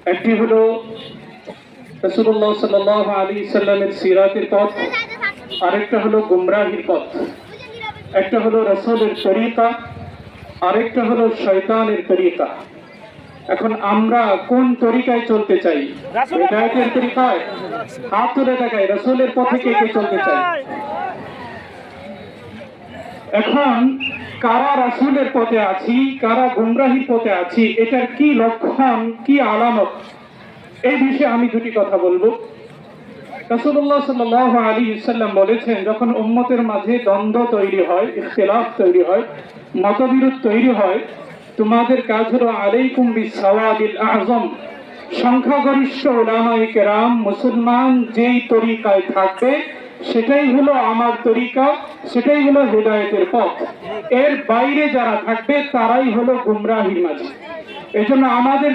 একটি হলো রাসূলুল্লাহ সাল্লাল্লাহু আলাইহি সাল্লামের সিরাতের পথ, আরেকটা হলো গুমরাহির পথ। একটা হলো রাসূলের তরিকা, আরেকটা হলো শয়তানের তরিকা। এখন আমরা কোন তরিকায় চলতে চাই? হিদায়াতের তরিকায়? হাত তুলে দেখাই রাসূলের পথে কে কে চলতে চাই। এখন কারা রাসূলের পথে আছি, কারা গুমরাহির পথে আছি, এটার কি লক্ষণ, কি আলামত, এই বিষয়ে আমি দুটি কথা বলবো। রাসূলুল্লাহ সাল্লাল্লাহু আলাইহি ওয়াসাল্লাম বলেছেন, যখন উম্মতের মাঝে দ্বন্দ্ব তৈরি হয়, ইখতিলাফ তৈরি হয়, মতবিরোধ তৈরি হয়, তোমাদের কাজ হলো আলাইকুম বিসসাওয়াদিল আযম, সংখ্যাগরিষ্ঠ উলামায়ে কেরাম মুসলমান যেই তরিকায় থাকবে সেটাই হলো আমার তরিকা, সেটাই হলো হিদায়াতের পথ। এর বাইরে যারা থাকবে তারাই হলো গুমরাহির মাঝি। এজন্য আমাদের